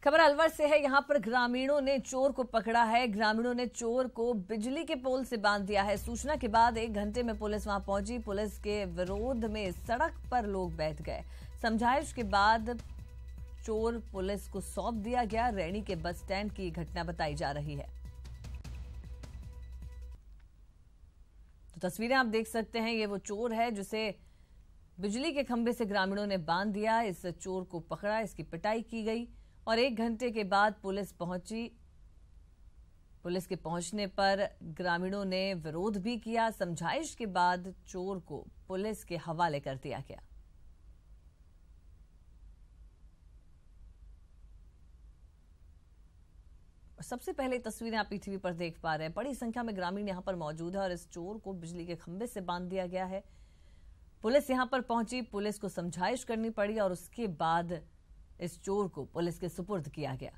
खबर अलवर से है। यहां पर ग्रामीणों ने चोर को पकड़ा है। ग्रामीणों ने चोर को बिजली के पोल से बांध दिया है। सूचना के बाद 1 घंटे में पुलिस वहां पहुंची। पुलिस के विरोध में सड़क पर लोग बैठ गए। समझाइश के बाद चोर पुलिस को सौंप दिया गया। रैनी के बस स्टैंड की घटना बताई जा रही है। तो तस्वीरें आप देख सकते हैं। ये वो चोर है जिसे बिजली के खंभे से ग्रामीणों ने बांध दिया। इस चोर को पकड़ा, इसकी पिटाई की गई और 1 घंटे के बाद पुलिस पहुंची। पुलिस के पहुंचने पर ग्रामीणों ने विरोध भी किया। समझाइश के बाद चोर को पुलिस के हवाले कर दिया गया। सबसे पहले तस्वीरें आप पीटीवी पर देख पा रहे हैं। बड़ी संख्या में ग्रामीण यहां पर मौजूद है और इस चोर को बिजली के खंभे से बांध दिया गया है। पुलिस यहां पर पहुंची, पुलिस को समझाइश करनी पड़ी और उसके बाद इस चोर को पुलिस के सुपुर्द किया गया।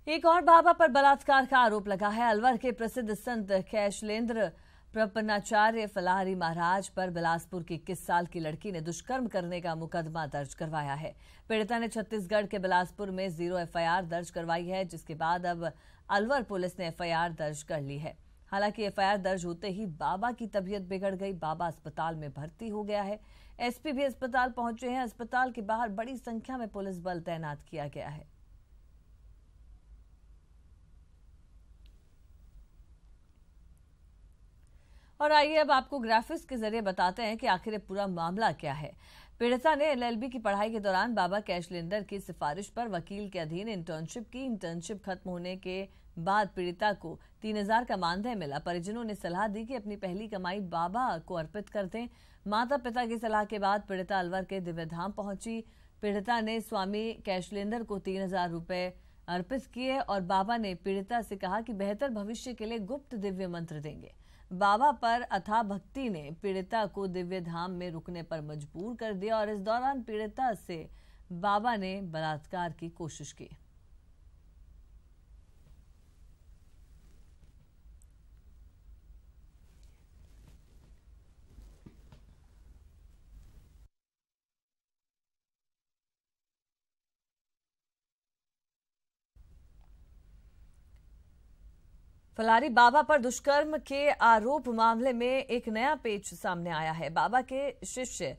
एक और बाबा पर बलात्कार का आरोप लगा है। अलवर के प्रसिद्ध संत कैशलेंद्र प्रपन्नाचार्य फलाहरी महाराज पर बिलासपुर की 21 साल की लड़की ने दुष्कर्म करने का मुकदमा दर्ज करवाया है। पीड़िता ने छत्तीसगढ़ के बिलासपुर में 0 एफआईआर दर्ज करवाई है, जिसके बाद अब अलवर पुलिस ने एफआईआर दर्ज कर ली है। हालांकि एफआईआर दर्ज होते ही बाबा की तबीयत बिगड़ गई। बाबा अस्पताल में भर्ती हो गया है। एसपी भी अस्पताल पहुंचे हैं। अस्पताल के बाहर बड़ी संख्या में पुलिस बल तैनात किया गया है। और आइए अब आपको ग्राफिक्स के जरिए बताते हैं कि आखिर पूरा मामला क्या है। पीड़िता ने एलएलबी की पढ़ाई के दौरान बाबा कैशलेंदर की सिफारिश पर वकील के अधीन इंटर्नशिप की। इंटर्नशिप खत्म होने के बाद पीड़िता को 3000 का मानदेय मिला। परिजनों ने सलाह दी कि अपनी पहली कमाई बाबा को अर्पित कर दें। माता पिता की सलाह के बाद पीड़िता अलवर के दिव्यधाम पहुंची। पीड़िता ने स्वामी कैशलेंदर को 3000 रुपए अर्पित किए और बाबा ने पीड़िता से कहा कि बेहतर भविष्य के लिए गुप्त दिव्य मंत्र देंगे। बाबा पर अथाह भक्ति ने पीड़िता को दिव्य धाम में रुकने पर मजबूर कर दिया और इस दौरान पीड़िता से बाबा ने बलात्कार की कोशिश की। फलारी बाबा पर दुष्कर्म के आरोप मामले में एक नया पेच सामने आया है। बाबा के शिष्य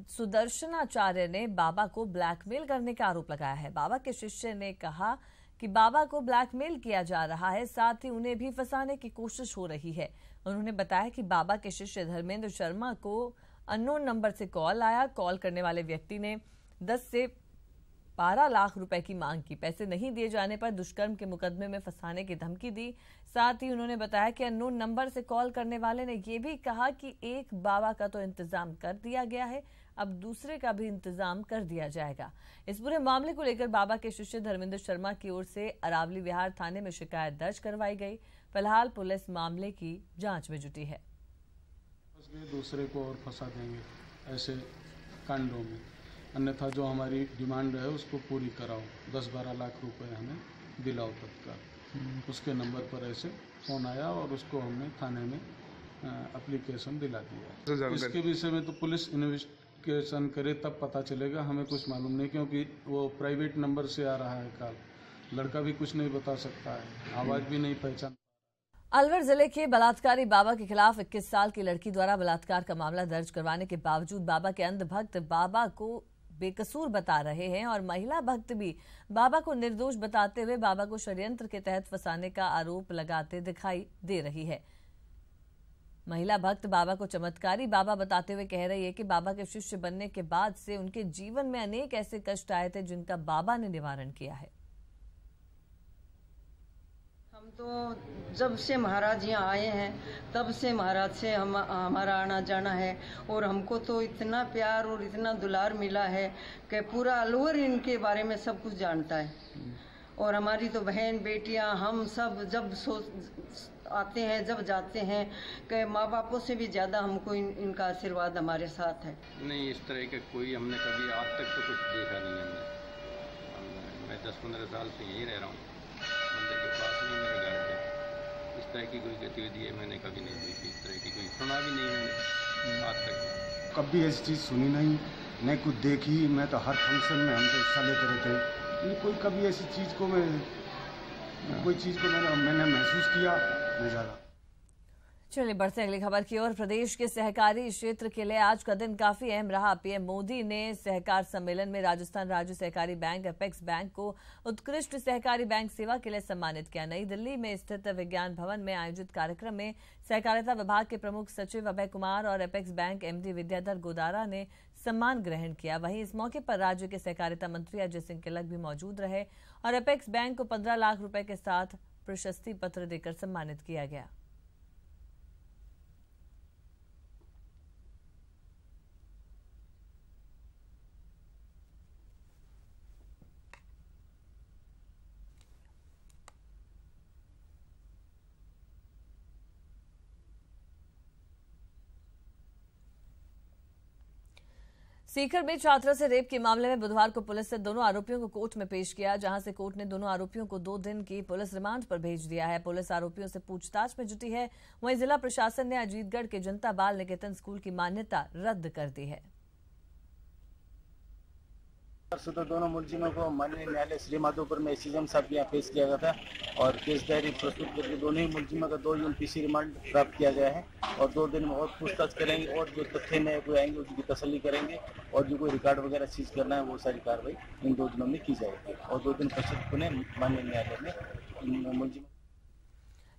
सुदर्शनाचार्य ने बाबा को ब्लैकमेल करने का आरोप लगाया है। बाबा के शिष्य ने कहा कि बाबा को ब्लैकमेल किया जा रहा है, साथ ही उन्हें भी फंसाने की कोशिश हो रही है। उन्होंने बताया कि बाबा के शिष्य धर्मेंद्र शर्मा को अननोन नंबर से कॉल आया। कॉल करने वाले व्यक्ति ने 10 से 12 लाख रुपए की मांग की। पैसे नहीं दिए जाने पर दुष्कर्म के मुकदमे में फंसाने की धमकी दी। साथ ही उन्होंने बताया कि अननोन नंबर से कॉल करने वाले ने यह भी कहा कि एक बाबा का तो इंतजाम कर दिया गया है, अब दूसरे का भी इंतजाम कर दिया जाएगा। इस पूरे मामले को लेकर बाबा के शिष्य धर्मेंद्र शर्मा की ओर से अरावली विहार थाने में शिकायत दर्ज करवाई गई। फिलहाल पुलिस मामले की जांच में जुटी है। दूसरे को और फंसा देंगे ऐसे कांडों में, अन्यथा जो हमारी डिमांड है उसको पूरी कराओ। 10-12 लाख रुपए हमें दिलाओ तत्काल। उसके नंबर पर ऐसे फोन आया और उसको हमने थाने में एप्लीकेशन दिला दिया। इसके विषय में तो पुलिस इन्वेस्टिगेशन करे तब पता चलेगा, हमें कुछ मालूम नहीं, क्योंकि वो प्राइवेट नंबर से आ रहा है कॉल। लड़का भी कुछ नहीं बता सकता है, आवाज भी नहीं पहचान। अलवर जिले के बलात्कारी बाबा के खिलाफ 21 साल की लड़की द्वारा बलात्कार का मामला दर्ज करवाने के बावजूद बाबा के अंध भक्त बाबा को बेकसूर बता रहे हैं और महिला भक्त भी बाबा को निर्दोष बताते हुए बाबा को षड्यंत्र के तहत फंसाने का आरोप लगाते दिखाई दे रही है। महिला भक्त बाबा को चमत्कारी बाबा बताते हुए कह रही है कि बाबा के शिष्य बनने के बाद से उनके जीवन में अनेक ऐसे कष्ट आए थे जिनका बाबा ने निवारण किया है। हम तो जब से महाराज यहाँ आए हैं तब से महाराज से हमारा आना जाना है और हमको तो इतना प्यार और इतना दुलार मिला है कि पूरा अलवर इनके बारे में सब कुछ जानता है। और हमारी तो बहन बेटियां हम सब जब आते हैं जब जाते हैं कि माँ बापों से भी ज़्यादा हमको इनका आशीर्वाद हमारे साथ है। नहीं, इस तरह का कोई हमने कभी आज तक तो कुछ देखा नहीं हमने। 10-15 साल से यही रह रहा हूँ, मंदिर के पास में मेरे घर पे। इस तरह की कोई गतिविधि है मैंने कभी नहीं देखी, इस तरह की कोई सुना भी नहीं मैंने आज तक। कभी ऐसी चीज़ सुनी नहीं कुछ देखी। मैं तो हर फंक्शन में हम तो हिस्सा लेते रहते हैं, कोई कभी ऐसी चीज़ को मैंने महसूस किया नहीं ज़्यादा। चलिए बढ़ते अगली खबर की ओर। प्रदेश के सहकारी क्षेत्र के लिए आज का दिन काफी अहम रहा। पीएम मोदी ने सहकार सम्मेलन में राजस्थान राज्य सहकारी बैंक अपेक्स बैंक को उत्कृष्ट सहकारी बैंक सेवा के लिए सम्मानित किया। नई दिल्ली में स्थित विज्ञान भवन में आयोजित कार्यक्रम में सहकारिता विभाग के प्रमुख सचिव अभय कुमार और apex bank MD Vidyadhar Godara ने सम्मान ग्रहण किया। वहीं इस मौके पर राज्य के सहकारिता मंत्री अजय सिंह किलक भी मौजूद रहे और अपेक्स बैंक को 15 लाख रुपए के साथ प्रशस्ति पत्र देकर सम्मानित किया गया। सीकर में छात्रा से रेप के मामले में बुधवार को पुलिस ने दोनों आरोपियों को कोर्ट में पेश किया, जहां से कोर्ट ने दोनों आरोपियों को 2 दिन की पुलिस रिमांड पर भेज दिया है। पुलिस आरोपियों से पूछताछ में जुटी है। वहीं जिला प्रशासन ने अजीतगढ़ के जनता बाल निकेतन स्कूल की मान्यता रद्द कर दी है। तो दोनों मुलजिमों को माननीय न्यायालय श्री माधोपुर में एसडीएम साहब के यहाँ पेश किया गया था और केस डायरी प्रस्तुत करके दोनों ही मुलजिमों का 2 दिन पीसी रिमांड प्राप्त किया गया है और 2 दिन में और पूछताछ करेंगे और जो तथ्य नए कोई आएंगे उसकी तसल्ली करेंगे और जो कोई रिकॉर्ड वगैरह सीज करना है वो सारी कार्रवाई इन 2 दिनों में की जाएगी और 2 दिन पश्चात पुनः माननीय न्यायालय में मुलजिम।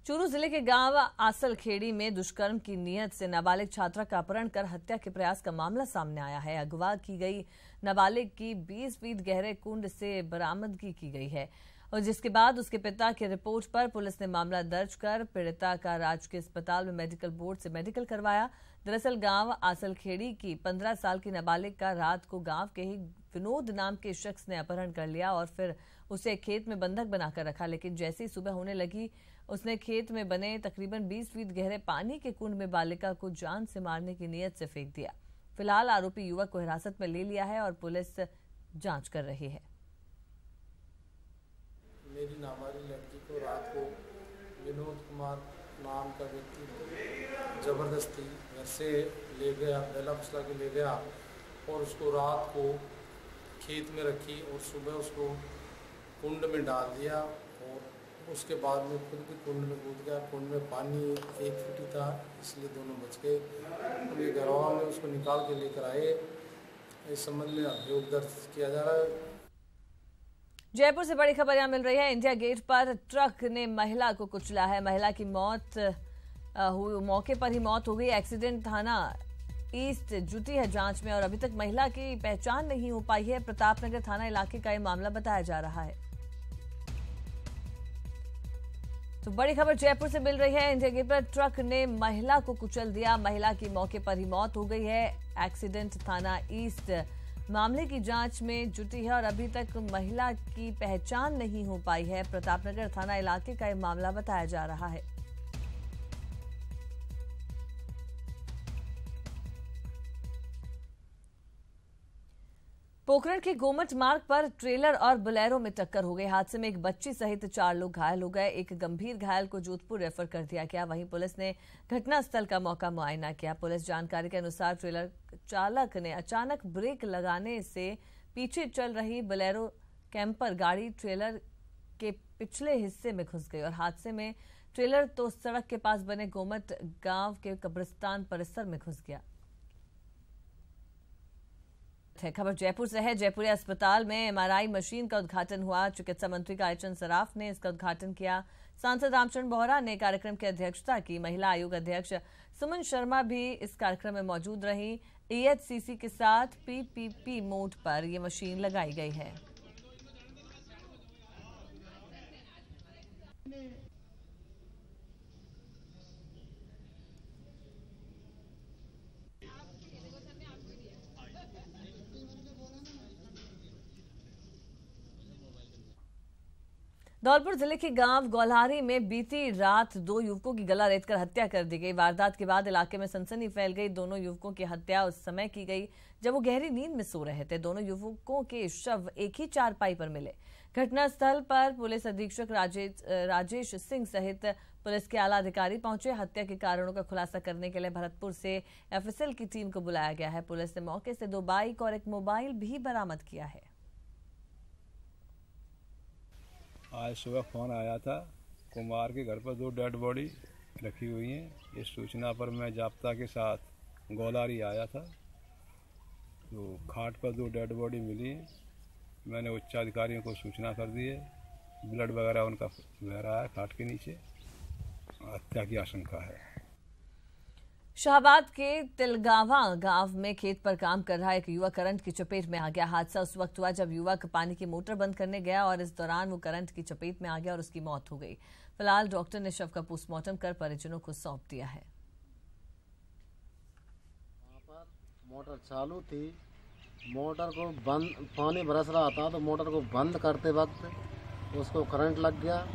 चूरू जिले के गांव आसलखेड़ी में दुष्कर्म की नीयत से नाबालिग छात्रा का अपहरण कर हत्या के प्रयास का मामला सामने आया है। अगवा की गई नाबालिग की 20 फीट गहरे कुंड से बरामदगी की गई है और जिसके बाद उसके पिता की रिपोर्ट पर पुलिस ने मामला दर्ज कर पीड़िता का राजकीय अस्पताल में मेडिकल बोर्ड से मेडिकल करवाया। दरअसल गांव आसलखेड़ी की 15 साल की नाबालिग का रात को गांव के ही विनोद नाम के शख्स ने अपहरण कर लिया और फिर उसे खेत में बंधक बनाकर रखा, लेकिन जैसे ही सुबह होने लगी उसने खेत में बने तकरीबन 20 फीट गहरे पानी के कुंड में बालिका को जान से मारने की नीयत से फेंक दिया। फिलहाल आरोपी युवक को हिरासत में ले लिया है और पुलिस जांच कर रही है। मेरी नाबालिग लड़की को रात को विनोद कुमार नाम का व्यक्ति जबरदस्ती घर से ले गया, बेला फसला के ले गया और उसको रात को खेत में रखी और सुबह उसको कुंड में डाल दिया और उसके बाद में खुद भी कुंड में कूद गया। कुंड में पानी 1 फुट ही था, इसलिए दोनों बच गए। उनके घर वालों ने उसको निकाल के लेकर आए। इस संबंध में अभियोग दर्ज किया जा रहा है। जयपुर से बड़ी खबर यहां मिल रही है। इंडिया गेट पर ट्रक ने महिला को कुचला है। महिला की मौके पर ही मौत हो गई। एक्सीडेंट थाना ईस्ट जुटी है जांच में और अभी तक महिला की पहचान नहीं हो पाई है। प्रतापनगर थाना इलाके का ये मामला बताया जा रहा है। तो बड़ी खबर जयपुर से मिल रही है। इंडिया गेट पर ट्रक ने महिला को कुचल दिया। महिला की मौके पर ही मौत हो गई है। एक्सीडेंट थाना ईस्ट मामले की जांच में जुटी है और अभी तक महिला की पहचान नहीं हो पाई है। प्रतापनगर थाना इलाके का यह मामला बताया जा रहा है। पोखरण के गोमट मार्ग पर ट्रेलर और बोलेरो में टक्कर हो गई। हादसे में एक बच्ची सहित 4 लोग घायल हो गए। एक गंभीर घायल को जोधपुर रेफर कर दिया गया। वहीं पुलिस ने घटनास्थल का मौका मुआयना किया। पुलिस जानकारी के अनुसार ट्रेलर चालक ने अचानक ब्रेक लगाने से पीछे चल रही बोलेरो कैंपर गाड़ी ट्रेलर के पिछले हिस्से में घुस गई और हादसे में ट्रेलर तो सड़क के पास बने गोमट गांव के कब्रिस्तान परिसर में घुस गया। खबर जयपुर से है। जयपुरी अस्पताल में एमआरआई मशीन का उद्घाटन हुआ। चिकित्सा मंत्री कालीचंद सराफ ने इसका उद्घाटन किया। सांसद रामचंद्र बोहरा ने कार्यक्रम की अध्यक्षता की। महिला आयोग अध्यक्ष सुमन शर्मा भी इस कार्यक्रम में मौजूद रही। ईएचसीसी के साथ पीपीपी मोड पर यह मशीन लगाई गई है। धौलपुर जिले के गांव गौल्हारी में बीती रात 2 युवकों की गला रेतकर हत्या कर दी गई। वारदात के बाद इलाके में सनसनी फैल गई। दोनों युवकों की हत्या उस समय की गई जब वो गहरी नींद में सो रहे थे। दोनों युवकों के शव एक ही चारपाई पर मिले। घटनास्थल पर पुलिस अधीक्षक राजेश सिंह सहित पुलिस के आला अधिकारी पहुंचे। हत्या के कारणों का खुलासा करने के लिए भरतपुर से एफएसएल की टीम को बुलाया गया है। पुलिस ने मौके से 2 बाइक और 1 मोबाइल भी बरामद किया है। आज सुबह फ़ोन आया था, कुमार के घर पर 2 डेड बॉडी रखी हुई हैं। इस सूचना पर मैं जाब्ता के साथ गौल्हारी आया था, तो खाट पर 2 डेड बॉडी मिली। मैंने उच्चाधिकारियों को सूचना कर दी है। ब्लड वगैरह उनका बह रहा है खाट के नीचे। हत्या की आशंका है। शाहबाद के तिलगावा गांव में खेत पर काम कर रहा एक युवक करंट की चपेट में आ गया। हादसा उस वक्त हुआ जब युवक पानी की मोटर बंद करने गया और इस दौरान वो करंट की चपेट में आ गया और उसकी मौत हो गई। फिलहाल डॉक्टर ने शव का पोस्टमार्टम कर परिजनों को सौंप दिया है। वहाँ पर मोटर चालू थी, मोटर को बंद, पानी बरस रहा था तो मोटर को बंद करते वक्त उसको करंट लग गया।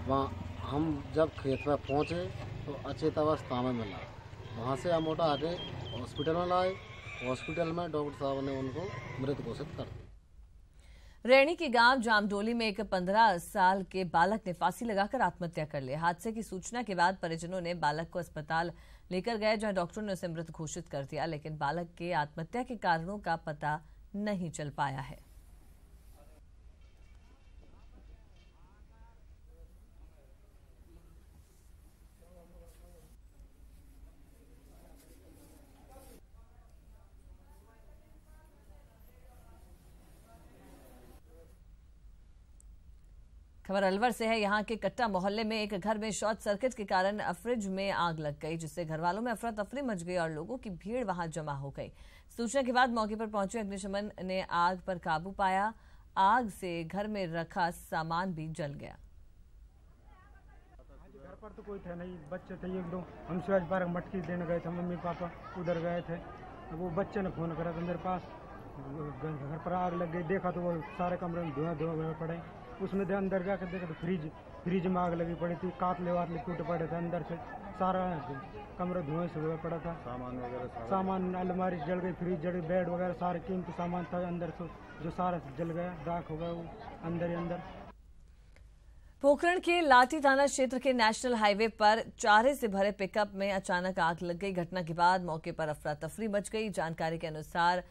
वहाँ हम जब खेत में पहुँचे तो अचेत अवस्था में मिला। वहाँ से हम उठा के हॉस्पिटल में लाए। हॉस्पिटल में डॉक्टर साहब ने उनको मृत घोषित कर दिया। रैणी के गांव जामडोली में एक 15 साल के बालक ने फांसी लगाकर आत्महत्या कर ली। हादसे की सूचना के बाद परिजनों ने बालक को अस्पताल लेकर गए, जहां डॉक्टरों ने उसे मृत घोषित कर दिया, लेकिन बालक के आत्महत्या के कारणों का पता नहीं चल पाया है। खबर अलवर से है। यहां के कट्टा मोहल्ले में एक घर में शॉर्ट सर्किट के कारण फ्रिज में आग लग गई, जिससे घर वालों में अफरा तफरी मच गई और लोगों की भीड़ वहां जमा हो गई। सूचना के बाद मौके पर पहुंचे अग्निशमन ने आग पर काबू पाया। आग से घर में रखा सामान भी जल गया। घर पर तो कोई थे नहीं, बच्चे थे 1-2। हम सूरज पार्क मटकी देने गए थे, मम्मी पापा उधर गए थे। वो बच्चे ने फोन करा था मेरे पास, घर पर आग लग गई। देखा तो वो सारे कमरे में धुआं पड़े। उसमें अंदर जाकर देखा तो फ्रिज में आग लगी पड़ी थी। कातले वातले टूटे पड़े थे अंदर से, सारा कमरा धुआं से हुआ पड़ा था। सामान अलमारी जल गई, फ्रिज जल गई, बेड वगैरह सारे कीमती सामान था अंदर से जो सारा जल गया, राख हो गया वो अंदर ही अंदर। पोखरण के लाठी थाना क्षेत्र के नेशनल हाईवे पर चारे से भरे पिकअप में अचानक आग लग गई। घटना के बाद मौके पर अफरा तफरी मच गई। जानकारी के अनुसार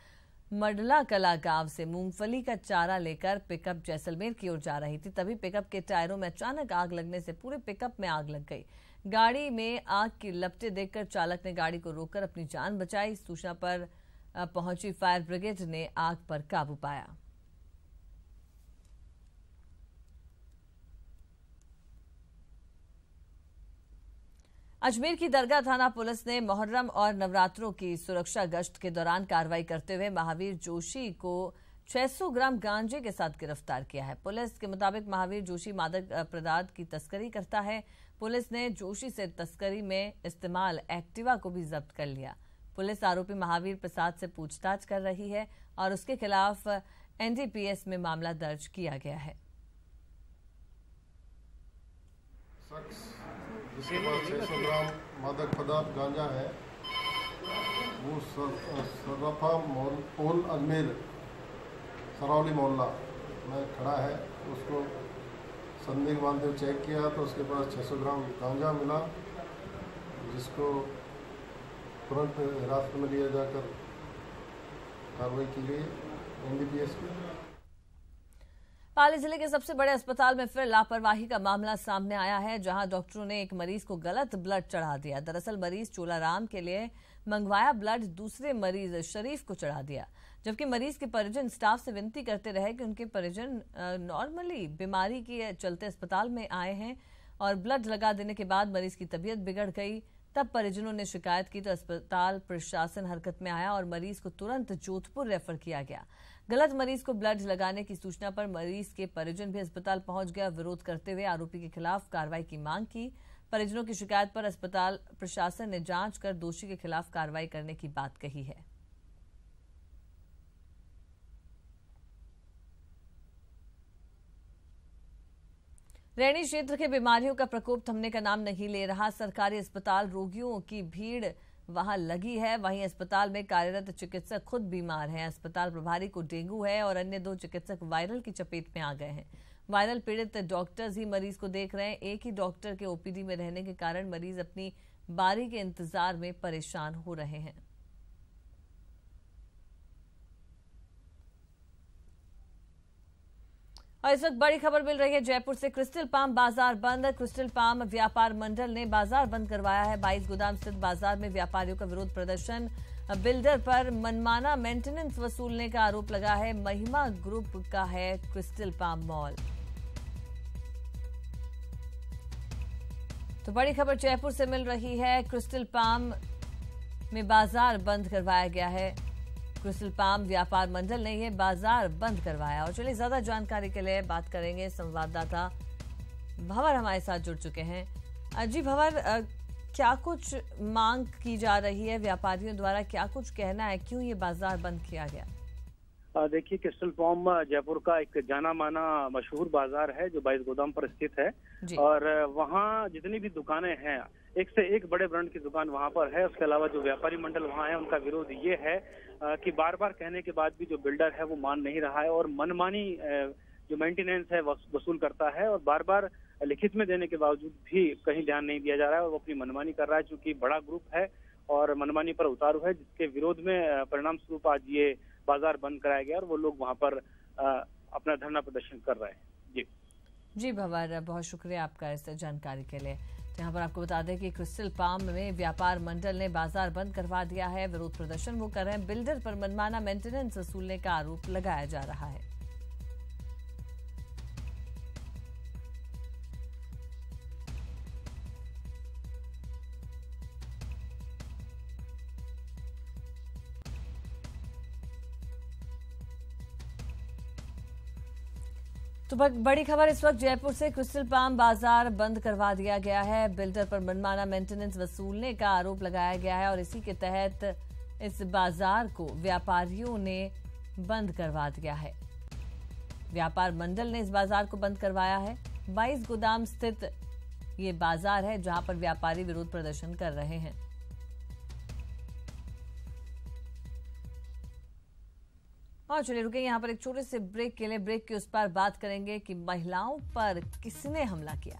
मडला कला गांव से मूंगफली का चारा लेकर पिकअप जैसलमेर की ओर जा रही थी, तभी पिकअप के टायरों में अचानक आग लगने से पूरे पिकअप में आग लग गई। गाड़ी में आग की लपटें देखकर चालक ने गाड़ी को रोककर अपनी जान बचाई। सूचना पर पहुंची फायर ब्रिगेड ने आग पर काबू पाया। अजमेर की दरगाह थाना पुलिस ने मुहर्रम और नवरात्रों की सुरक्षा गश्त के दौरान कार्रवाई करते हुए महावीर जोशी को 600 ग्राम गांजे के साथ गिरफ्तार किया है। पुलिस के मुताबिक महावीर जोशी मादक पदार्थ की तस्करी करता है। पुलिस ने जोशी से तस्करी में इस्तेमाल एक्टिवा को भी जब्त कर लिया। पुलिस आरोपी महावीर प्रसाद से पूछताछ कर रही है और उसके खिलाफ एनडीपीएस में मामला दर्ज किया गया है। जिसके पास 600 ग्राम मादक पदार्थ गांजा है, वो सर्राफा पोल अजमेर सरौली मोहल्ला में खड़ा है। उसको संदिग्ध मानते हुए चेक किया तो उसके पास 600 ग्राम गांजा मिला, जिसको तुरंत हिरासत में लिया जाकर कार्रवाई की गई एनडीपीएस की। पाली जिले के सबसे बड़े अस्पताल में फिर लापरवाही का मामला सामने आया है, जहां डॉक्टरों ने एक मरीज को गलत ब्लड चढ़ा दिया। दरअसल मरीज चोलाराम के लिए मंगवाया ब्लड दूसरे मरीज शरीफ को चढ़ा दिया, जबकि मरीज के परिजन स्टाफ से विनती करते रहे कि उनके परिजन नॉर्मली बीमारी के चलते अस्पताल में आए हैं और ब्लड लगा देने के बाद मरीज की तबीयत बिगड़ गई। तब परिजनों ने शिकायत की तो अस्पताल प्रशासन हरकत में आया और मरीज को तुरंत जोधपुर रेफर किया गया। गलत मरीज को ब्लड लगाने की सूचना पर मरीज के परिजन भी अस्पताल पहुंच गया। विरोध करते हुए आरोपी के खिलाफ कार्रवाई की मांग की। परिजनों की शिकायत पर अस्पताल प्रशासन ने जांच कर दोषी के खिलाफ कार्रवाई करने की बात कही है। रैणी क्षेत्र के बीमारियों का प्रकोप थमने का नाम नहीं ले रहा। सरकारी अस्पताल रोगियों की भीड़ वहां लगी है। वहीं अस्पताल में कार्यरत चिकित्सक खुद बीमार हैं। अस्पताल प्रभारी को डेंगू है और अन्य 2 चिकित्सक वायरल की चपेट में आ गए हैं। वायरल पीड़ित डॉक्टर्स ही मरीज को देख रहे हैं। एक ही डॉक्टर के ओपीडी में रहने के कारण मरीज अपनी बारी के इंतजार में परेशान हो रहे हैं। और इस वक्त बड़ी खबर मिल रही है जयपुर से। क्रिस्टल पाम बाजार बंद। क्रिस्टल पाम व्यापार मंडल ने बाजार बंद करवाया है। 22 गोदाम स्थित बाजार में व्यापारियों का विरोध प्रदर्शन। बिल्डर पर मनमाना मेंटेनेंस वसूलने का आरोप लगा है। महिमा ग्रुप का है क्रिस्टल पाम मॉल। तो बड़ी खबर जयपुर से मिल रही है। क्रिस्टल पाम में बाजार बंद करवाया गया है। क्रिस्टल पाम व्यापार मंडल ने यह बाजार बंद करवाया। और चलिए ज्यादा जानकारी के लिए बात करेंगे, संवाददाता भंवर हमारे साथ जुड़ चुके हैं। जी भंवर, क्या कुछ मांग की जा रही है व्यापारियों द्वारा, क्या कुछ कहना है, क्यों ये बाजार बंद किया गया? देखिए, क्रिस्टल पाम जयपुर का एक जाना माना मशहूर बाजार है जो 22 गोदाम पर स्थित है। और वहाँ जितनी भी दुकानें हैं, एक से एक बड़े ब्रांड की दुकान वहाँ पर है। उसके अलावा जो व्यापारी मंडल वहाँ है, उनका विरोध ये है कि बार बार कहने के बाद भी जो बिल्डर है वो मान नहीं रहा है और मनमानी जो मेंटेनेंस है वसूल करता है और बार बार लिखित में देने के बावजूद भी कहीं ध्यान नहीं दिया जा रहा है और वो अपनी मनमानी कर रहा है। चूंकि बड़ा ग्रुप है और मनमानी पर उतारू है, जिसके विरोध में परिणाम स्वरूप आज ये बाजार बंद कराया गया और वो लोग वहाँ पर अपना धरना प्रदर्शन कर रहे हैं। जी भंवर, बहुत शुक्रिया आपका इस जानकारी के लिए। यहाँ पर आपको बता दें कि क्रिस्टल पाम में व्यापार मंडल ने बाजार बंद करवा दिया है। विरोध प्रदर्शन वो कर रहे हैं। बिल्डर पर मनमाना मेंटेनेंस वसूलने का आरोप लगाया जा रहा है। तो बड़ी खबर इस वक्त जयपुर से। क्रिस्टल पाम बाजार बंद करवा दिया गया है। बिल्डर पर मनमाना मेंटेनेंस वसूलने का आरोप लगाया गया है और इसी के तहत इस बाजार को व्यापारियों ने बंद करवा दिया है। व्यापार मंडल ने इस बाजार को बंद करवाया है। 22 गोदाम स्थित ये बाजार है जहां पर व्यापारी विरोध प्रदर्शन कर रहे हैं। और चलिए रुके यहाँ पर एक छोटे से ब्रेक के लिए। ब्रेक के उस पार बात करेंगे कि महिलाओं पर किसने हमला किया।